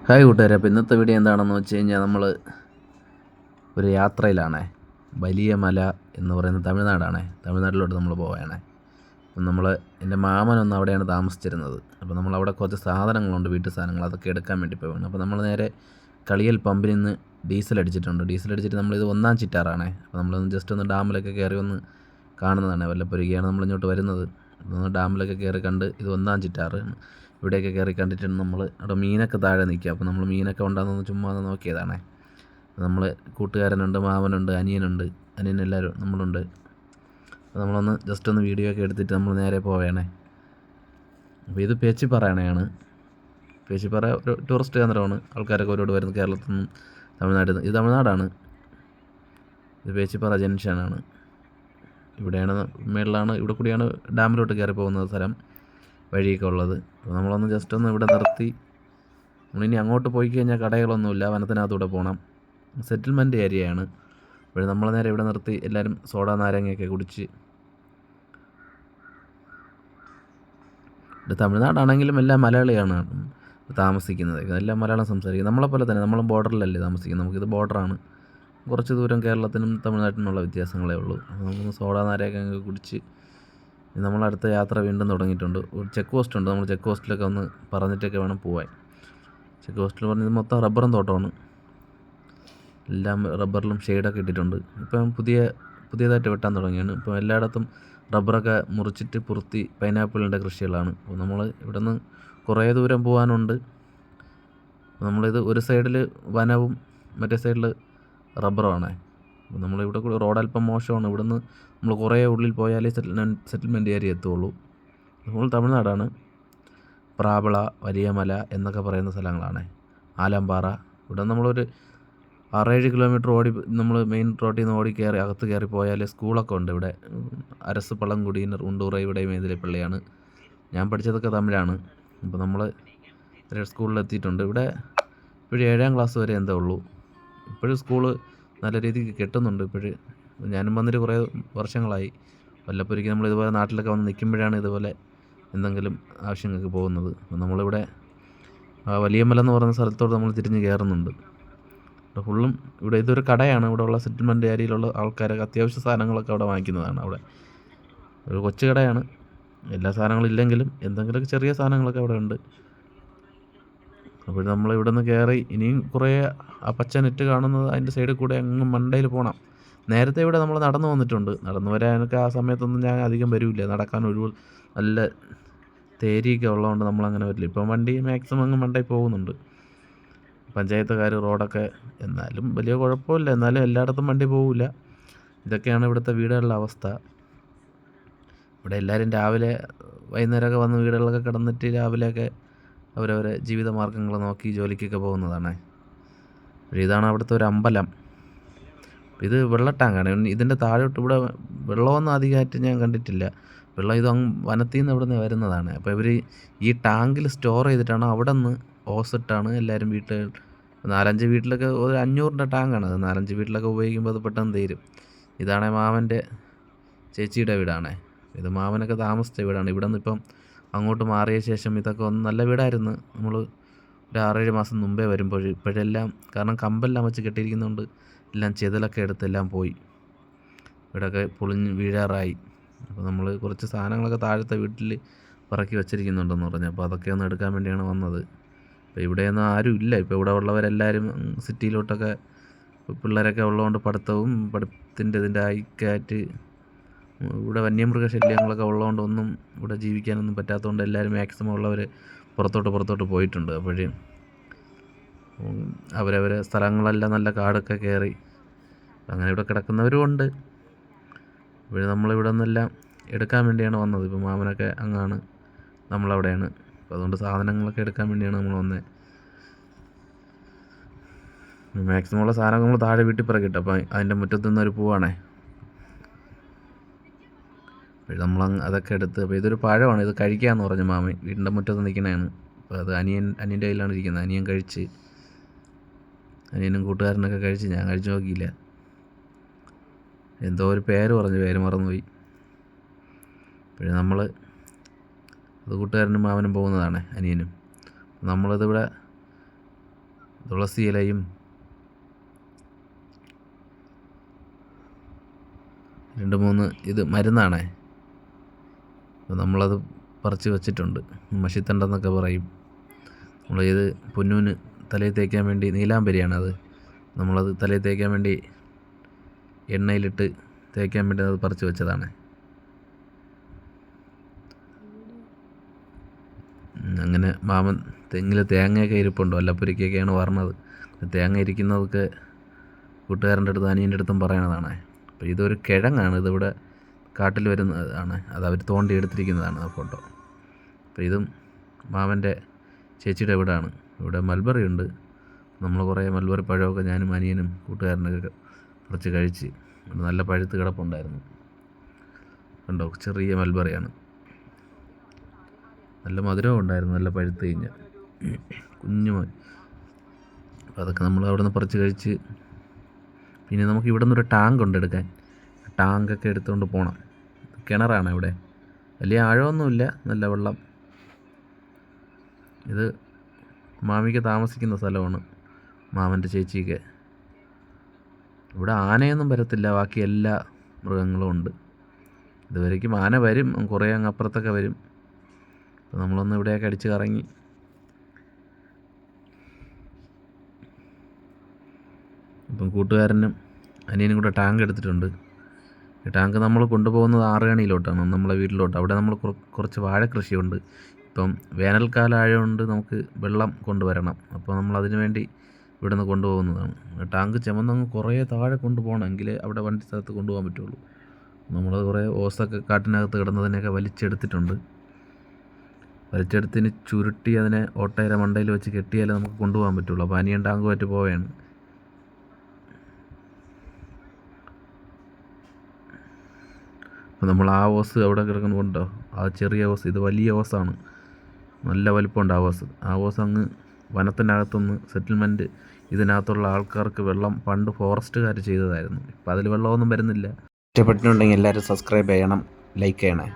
Hi കൂട്ടുകാരെ, അപ്പോൾ ഇന്നത്തെ വീഡിയോ എന്താണെന്ന് വെച്ച് കഴിഞ്ഞാൽ നമ്മൾ ഒരു യാത്രയിലാണേ. വലിയ മല എന്ന് പറയുന്ന തമിഴ്നാടാണേ. തമിഴ്നാട്ടിലോട്ട് നമ്മൾ പോവുകയാണേ. അപ്പം എൻ്റെ മാമനൊന്ന് അവിടെയാണ് താമസിച്ചിരുന്നത്. അപ്പോൾ നമ്മളവിടെ കുറച്ച് സാധനങ്ങളുണ്ട്, വീട്ടു സാധനങ്ങൾ, അതൊക്കെ എടുക്കാൻ വേണ്ടി പോവുകയാണ്. അപ്പോൾ നമ്മൾ നേരെ കളിയൽ പമ്പിൽ നിന്ന് ഡീസൽ അടിച്ചിട്ട് നമ്മളിത് ഒന്നാം ചിറ്റാറാണേ. അപ്പോൾ നമ്മളൊന്ന് ജസ്റ്റ് ഒന്ന് ഡാമിലൊക്കെ കയറി ഒന്ന് കാണുന്നതാണ്. വല്ലപ്പോഴൊക്കെയാണ് നമ്മളിങ്ങോട്ട് വരുന്നത്. ഒന്ന് ഡാമിലൊക്കെ കയറി കണ്ട് ഇത് ഒന്നാം ചിറ്റാറ് ഇവിടെയൊക്കെ കയറി കണ്ടിട്ടുണ്ട്. നമ്മൾ അവിടെ മീനൊക്കെ താഴെ നിൽക്കുക. അപ്പോൾ നമ്മൾ മീനൊക്കെ ഉണ്ടാകുന്ന ചുമ്മാ ഒന്ന് നോക്കിയതാണേ. നമ്മൾ കൂട്ടുകാരനുണ്ട്, മാമനുണ്ട്, അനിയനെല്ലാവരും നമ്മളുണ്ട്. അപ്പോൾ നമ്മളൊന്ന് ജസ്റ്റ് ഒന്ന് വീഡിയോ ഒക്കെ എടുത്തിട്ട് നമ്മൾ നേരെ പോവുകയാണേ. അപ്പോൾ ഇത് പേച്ചിപ്പാറയാണ്. പേച്ചിപ്പാറ ഒരു ടൂറിസ്റ്റ് കേന്ദ്രമാണ്. ആൾക്കാരൊക്കെ ഒരുപാട് വരുന്നത് കേരളത്തിൽ നിന്നും തമിഴ്നാട്ടിൽ നിന്ന്. ഇത് തമിഴ്നാടാണ്. ഇത് പേച്ചിപ്പാറ ജംഗ്ഷനാണ്. ഇവിടെയാണ് മേളിലാണ്, ഇവിടെ കൂടിയാണ് ഡാമിലോട്ട് കയറി പോകുന്ന സ്ഥലം, വഴിയൊക്കെ ഉള്ളത്. അപ്പോൾ നമ്മളൊന്ന് ജസ്റ്റ് ഒന്ന് ഇവിടെ നിർത്തി. നമ്മളിനി അങ്ങോട്ട് പോയി കഴിഞ്ഞാൽ കടകളൊന്നുമില്ല, വനത്തിനകത്തൂടെ പോകണം. സെറ്റിൽമെൻറ്റ് ഏരിയയാണ്. അപ്പോൾ നമ്മൾ നേരെ ഇവിടെ നിർത്തി എല്ലാവരും സോഡ നാരങ്ങയൊക്കെ കുടിച്ച്. ഇത് തമിഴ്നാടാണെങ്കിലും എല്ലാം മലയാളിയാണ് താമസിക്കുന്നത്. എല്ലാം മലയാളം സംസാരിക്കും. നമ്മളെപ്പോലെ തന്നെ നമ്മളും ബോർഡറിലല്ലേ താമസിക്കുന്നത്. നമുക്കിത് ബോർഡറാണ്. കുറച്ച് ദൂരം കേരളത്തിനും തമിഴ്നാട്ടിനുള്ള വ്യത്യാസങ്ങളേ ഉള്ളൂ. നമുക്കൊന്ന് സോഡ നാരങ്ങയൊക്കെ കുടിച്ച് നമ്മളടുത്ത യാത്ര വീണ്ടും തുടങ്ങിയിട്ടുണ്ട്. ഒരു ചെക്ക് പോസ്റ്റ് ഉണ്ട്. നമ്മൾ ചെക്ക് പോസ്റ്റിലൊക്കെ ഒന്ന് പറഞ്ഞിട്ടൊക്കെ വേണം പോകാൻ. ചെക്ക് പോസ്റ്റിൽ പറഞ്ഞത് മൊത്തം റബ്ബറും തോട്ടമാണ്. എല്ലാം റബ്ബറിലും ഷെയ്ഡൊക്കെ ഇട്ടിട്ടുണ്ട്. ഇപ്പം പുതിയതായിട്ട് വെട്ടാൻ തുടങ്ങിയാണ്. ഇപ്പം എല്ലായിടത്തും റബ്ബറൊക്കെ മുറിച്ചിട്ട് പുറത്തി പൈനാപ്പിളിൻ്റെ കൃഷികളാണ്. അപ്പോൾ നമ്മൾ ഇവിടെ നിന്ന് കുറേ ദൂരം പോകാനുണ്ട്. നമ്മളിത് ഒരു സൈഡിൽ വനവും മറ്റേ സൈഡിൽ റബ്ബറുമാണ്. അപ്പോൾ നമ്മളിവിടെ കൂടി റോഡ് അല്പം മോശമാണ്. ഇവിടുന്ന് നമ്മൾ കുറേ ഉള്ളിൽ പോയാലേ സെറ്റിൽമെൻറ്റ് ഏരിയ എത്തുള്ളൂ. നമ്മൾ തമിഴ്നാടാണ്. പ്രാവള, വലിയ മല എന്നൊക്കെ പറയുന്ന സ്ഥലങ്ങളാണ്. ആലമ്പാറ. ഇവിടെ നമ്മളൊരു 6-7 കിലോമീറ്റർ ഓടി നമ്മൾ മെയിൻ റോഡിൽ നിന്ന് കയറി അകത്ത് കയറി പോയാൽ സ്കൂളൊക്കെ ഉണ്ട് ഇവിടെ. അരസ് പളങ്കുടി, ഉണ്ടൂറ, ഇവിടെ മേതിലപ്പള്ളിയാണ്. ഞാൻ പഠിച്ചതൊക്കെ തമിഴാണ്. അപ്പോൾ നമ്മൾ സ്കൂളിലെത്തിയിട്ടുണ്ട്. ഇവിടെ ഇപ്പോഴും 7ാം ക്ലാസ് വരെ എന്തേ ഉള്ളൂ. ഇപ്പോഴും സ്കൂള് നല്ല രീതിക്ക് കെട്ടുന്നുണ്ട്. ഞാനും വന്നിട്ട് കുറേ വർഷങ്ങളായി. വല്ലപ്പോഴേക്കും നമ്മൾ ഇതുപോലെ നാട്ടിലൊക്കെ വന്ന് നിൽക്കുമ്പോഴാണ് ഇതുപോലെ എന്തെങ്കിലും ആവശ്യങ്ങൾക്ക് പോകുന്നത്. അപ്പോൾ നമ്മളിവിടെ വലിയ മല എന്ന് പറയുന്ന സ്ഥലത്തോട്ട് നമ്മൾ തിരിഞ്ഞ് കയറുന്നുണ്ട്. ഇവിടെ ഫുള്ളും ഇതൊരു കടയാണ്. ഇവിടെ ഉള്ള സെറ്റിൽമെൻറ്റ് ഏരിയയിലുള്ള ആൾക്കാരൊക്കെ അത്യാവശ്യ സാധനങ്ങളൊക്കെ അവിടെ വാങ്ങിക്കുന്നതാണ്. അവിടെ ഒരു കൊച്ചു കടയാണ്. എല്ലാ സാധനങ്ങളും ഇല്ലെങ്കിലും എന്തെങ്കിലുമൊക്കെ ചെറിയ സാധനങ്ങളൊക്കെ അവിടെ ഉണ്ട്. അപ്പോൾ നമ്മൾ ഇവിടെ നിന്ന് കയറി ഇനിയും കുറേ ആ പച്ച നെറ്റ് കാണുന്നത് അതിൻ്റെ സൈഡിൽ കൂടെ അങ്ങ് മണ്ടയിൽ പോകണം. നേരത്തെ ഇവിടെ നമ്മൾ നടന്നു വന്നിട്ടുണ്ട്. നടന്നു വരാനൊക്കെ ആ സമയത്തൊന്നും ഞാൻ അധികം വരില്ല. നടക്കാൻ നല്ല തേരിയൊക്കെ ഉള്ളതുകൊണ്ട് നമ്മളങ്ങനെ വരില്ല. ഇപ്പം വണ്ടി മാക്സിമം അങ്ങ് മണ്ടയിൽ പോകുന്നുണ്ട്. പഞ്ചായത്തുകാർ റോഡൊക്കെ എന്നാലും വലിയ കുഴപ്പമില്ല. എന്നാലും എല്ലായിടത്തും വണ്ടി പോകില്ല. ഇതൊക്കെയാണ് ഇവിടുത്തെ വീടുകളുടെ അവസ്ഥ. ഇവിടെ എല്ലാവരും രാവിലെ വൈകുന്നേരമൊക്കെ വന്ന് വീടുകളിലൊക്കെ കിടന്നിട്ട് രാവിലെയൊക്കെ അവരവരെ ജീവിതമാർഗ്ഗങ്ങൾ നോക്കി ജോലിക്കൊക്കെ പോകുന്നതാണ്. ഇതാണ് അവിടുത്തെ ഒരു അമ്പലം. ഇത് വെള്ള ടാങ്കാണ്. ഇതിൻ്റെ താഴോട്ട് ഇവിടെ വെള്ളമൊന്നും അധികമായിട്ട് ഞാൻ കണ്ടിട്ടില്ല. വെള്ളം ഇത് വനത്തിൽ നിന്ന് ഇവിടെ നിന്ന് വരുന്നതാണ്. അപ്പോൾ ഇവർ ഈ ടാങ്കിൽ സ്റ്റോർ ചെയ്തിട്ടാണ് അവിടെ നിന്ന് ഓസിട്ടാണ് എല്ലാവരും 4-5 വീട്ടിലൊക്കെ ഒരു 500-ൻ്റെ ടാങ്കാണ് അത്. 4-5 വീട്ടിലൊക്കെ ഉപയോഗിക്കുമ്പോൾ അത് പെട്ടെന്ന് തീരും. ഇതാണ് മാമൻ്റെ ചേച്ചിയുടെ വീടാണ്. ഇത് മാമനൊക്കെ താമസിച്ച വീടാണ്. ഇവിടെ നിന്ന് ഇപ്പം അങ്ങോട്ട് മാറിയ ശേഷം ഇതൊക്കെ ഒന്ന് നല്ല വീടായിരുന്നു. നമ്മൾ ഒരു 6-7 മാസം മുമ്പേ വരുമ്പോൾ ഇപ്പോഴെല്ലാം കാരണം കമ്പെല്ലാം വെച്ച് കെട്ടിയിരിക്കുന്നതുകൊണ്ട് എല്ലാം ചെതലൊക്കെ എടുത്തെല്ലാം പോയി. ഇവിടെയൊക്കെ പൊളിഞ്ഞ് വീഴാറായി. അപ്പോൾ നമ്മൾ കുറച്ച് സാധനങ്ങളൊക്കെ താഴത്തെ വീട്ടിൽ പറക്കി വെച്ചിരിക്കുന്നുണ്ടെന്ന് പറഞ്ഞു. അപ്പോൾ അതൊക്കെ ഒന്ന് എടുക്കാൻ വേണ്ടിയാണ് വന്നത്. അപ്പോൾ ഇവിടെയൊന്നും ആരും ഇല്ല. ഇപ്പോൾ ഇവിടെ ഉള്ളവരെല്ലാവരും സിറ്റിയിലോട്ടൊക്കെ പിള്ളേരൊക്കെ ഉള്ളതുകൊണ്ട് പഠിത്തത്തിൻ്റെ ഇതിൻ്റെ ഐക്യമായിട്ട് ഇവിടെ വന്യമൃഗശല്യങ്ങളൊക്കെ ഉള്ളതുകൊണ്ട് ഒന്നും ഇവിടെ ജീവിക്കാനൊന്നും പറ്റാത്തതുകൊണ്ട് എല്ലാവരും മാക്സിമം ഉള്ളവർ പുറത്തോട്ട് പോയിട്ടുണ്ട്. അപ്പോഴേ അവരവരെ സ്ഥലങ്ങളെല്ലാം നല്ല കാടൊക്കെ കയറി അങ്ങനെ ഇവിടെ കിടക്കുന്നവരും ഉണ്ട്. അപ്പോൾ നമ്മളിവിടെ നിന്നെല്ലാം എടുക്കാൻ വേണ്ടിയാണ് വന്നത്. ഇപ്പോൾ മാമനൊക്കെ അങ്ങാണ്, നമ്മളവിടെയാണ്. അപ്പോൾ അതുകൊണ്ട് സാധനങ്ങളൊക്കെ എടുക്കാൻ വേണ്ടിയാണ് നമ്മൾ വന്നത്. മാക്സിമം ഉള്ള സാധനങ്ങൾ നമ്മൾ താഴെ വീട്ടിൽ പിറകിട്ട്. അപ്പോൾ അതിൻ്റെ മുറ്റത്ത് നിന്നൊരു പൂവാണേ. അപ്പോൾ നമ്മൾ അതൊക്കെ എടുത്ത്, അപ്പോൾ ഇതൊരു പഴമാണ്, ഇത് കഴിക്കാമെന്ന് പറഞ്ഞു മാമൻ. വീടിൻ്റെ മുറ്റത്ത് നിൽക്കണതാണ്. അപ്പോൾ അത് അനിയൻ്റെ കയ്യിലാണ് ഇരിക്കുന്നത്. അനിയൻ കഴിച്ച്, അനിയനും കൂട്ടുകാരനൊക്കെ കഴിച്ച്. ഞാൻ കഴിച്ച് നോക്കിയില്ല. എന്തോ ഒരു പേര് മറന്നുപോയി. അപ്പോൾ നമ്മൾ അത് കൂട്ടുകാരനും മാമനും പോകുന്നതാണ്, അനിയനും. നമ്മളിതിവിടെ തുളസി ഇലയും 2-3 ഇത് മരുന്നാണേ. അപ്പോൾ നമ്മളത് പറിച്ച് വെച്ചിട്ടുണ്ട്. മഷിത്തണ്ടെന്നൊക്കെ പറയും. നമ്മളിത് പൊന്നൂന് തലയിൽ തേക്കാൻ വേണ്ടി, നീലാംബരിയാണത്. നമ്മളത് തലയിൽ തേക്കാൻ വേണ്ടി എണ്ണയിലിട്ട് തേക്കാൻ വേണ്ടി അത് പറിച്ച് വെച്ചതാണ്. അങ്ങനെ മാമൻ തെങ്ങിൽ തേങ്ങയൊക്കെ ഇരിപ്പുണ്ട്. വല്ലപ്പുരിക്കൊക്കെയാണ് പറഞ്ഞത്. തേങ്ങ ഇരിക്കുന്നതൊക്കെ കൂട്ടുകാരൻ്റെ അടുത്തും അനിയൻ്റെ അടുത്തും പറയണതാണ്. അപ്പോൾ ഇതൊരു കിഴങ്ങാണ്. ഇതിവിടെ കാട്ടിൽ വരുന്നതാണ്. അത് അവർ തോണ്ടി എടുത്തിരിക്കുന്നതാണ് ആ ഫോട്ടോ. അപ്പോൾ ഇതും മാമൻ്റെ ചേച്ചിയുടെ വീടാണ്. ഇവിടെ മൽബറി ഉണ്ട്. നമ്മൾ കുറേ മൽബറി പഴമൊക്കെ ഞാനും അനിയനും കൂട്ടുകാരനൊക്കെ കുറച്ച് കഴിച്ച്. നല്ല പഴുത്ത് കിടപ്പുണ്ടായിരുന്നു. കണ്ടോ, ചെറിയ മൽബറിയാണ്. നല്ല മധുരവും ഉണ്ടായിരുന്നു, നല്ല പഴുത്ത് കഴിഞ്ഞാൽ കുഞ്ഞു. അപ്പോൾ അതൊക്കെ നമ്മൾ അവിടെ നിന്ന് പറിച്ച് കഴിച്ച്. പിന്നെ നമുക്ക് ഇവിടെ നിന്നൊരു ടാങ്ക് ഉണ്ട് എടുക്കാൻ. ടാങ്കൊക്കെ എടുത്തുകൊണ്ട് പോകണം. കിണറാണ് ഇവിടെ, വലിയ ആഴമൊന്നുമില്ല, നല്ല വെള്ളം. ഇത് മാമിക്ക് താമസിക്കുന്ന സ്ഥലമാണ്, മാമൻ്റെ ചേച്ചിക്ക്. ഇവിടെ ആനയൊന്നും വരത്തില്ല, ബാക്കി എല്ലാ മൃഗങ്ങളും ഉണ്ട്. ഇതുവരേക്കും ആന വരും, കുറേ അങ്ങ് അപ്പുറത്തൊക്കെ വരും. അപ്പോൾ നമ്മളൊന്ന് ഇവിടെയൊക്കെ അടിച്ച് കറങ്ങി. ഇപ്പം കൂട്ടുകാരനും അനിയനും കൂടെ ടാങ്ക് എടുത്തിട്ടുണ്ട്. ഈ ടാങ്ക് നമ്മൾ കൊണ്ടുപോകുന്നത് ആറുകണിയിലോട്ടാണ്, നമ്മളെ വീട്ടിലോട്ട്. അവിടെ നമ്മൾ കുറച്ച് വാഴ കൃഷിയുണ്ട്. ഇപ്പം വേനൽക്കാലം ആയതുകൊണ്ട് നമുക്ക് വെള്ളം കൊണ്ടുവരണം. അപ്പോൾ നമ്മൾ അതിന് വേണ്ടി ഇവിടെ നിന്ന് കൊണ്ടുപോകുന്നതാണ്. ടാങ്ക് ചുമന്നങ്ങ് കുറേ താഴെ കൊണ്ടുപോകണം, എങ്കിലേ അവിടെ വണ്ടി സ്ഥലത്ത് കൊണ്ടുപോകാൻ പറ്റുള്ളൂ. നമ്മളത് കുറേ ഓസൊക്കെ കാട്ടിനകത്ത് കിടന്നതിനെയൊക്കെ വലിച്ചെടുത്തിട്ടുണ്ട്. വലിച്ചെടുത്തിന് ചുരുട്ടി അതിനെ ഓട്ടയുടെ മണ്ടയിൽ വെച്ച് കെട്ടിയാലേ നമുക്ക് കൊണ്ടുപോകാൻ പറ്റുള്ളൂ. അപ്പോൾ അനിയൻ ടാങ്കുമായിട്ട് പോവുകയാണ്. അപ്പോൾ നമ്മൾ ആ ഓസ് അവിടെ കിടക്കുന്നുണ്ടോ, ആ ചെറിയ ഓസ്, ഇത് വലിയ ഓസാണ്, നല്ല വലിപ്പമുണ്ട് ആ ഓസ്. ആ ഓസ് അങ്ങ് വനത്തിനകത്തുനിന്ന് സെറ്റിൽമെൻറ്റ് ഇതിനകത്തുള്ള ആൾക്കാർക്ക് വെള്ളം പണ്ട് ഫോറസ്റ്റുകാർ ചെയ്തതായിരുന്നു. ഇപ്പോൾ അതിൽ വെള്ളമൊന്നും വരുന്നില്ല. ഇഷ്ടപ്പെട്ടിട്ടുണ്ടെങ്കിൽ എല്ലാവരും സബ്സ്ക്രൈബ് ചെയ്യണം, ലൈക്ക് ചെയ്യണേ.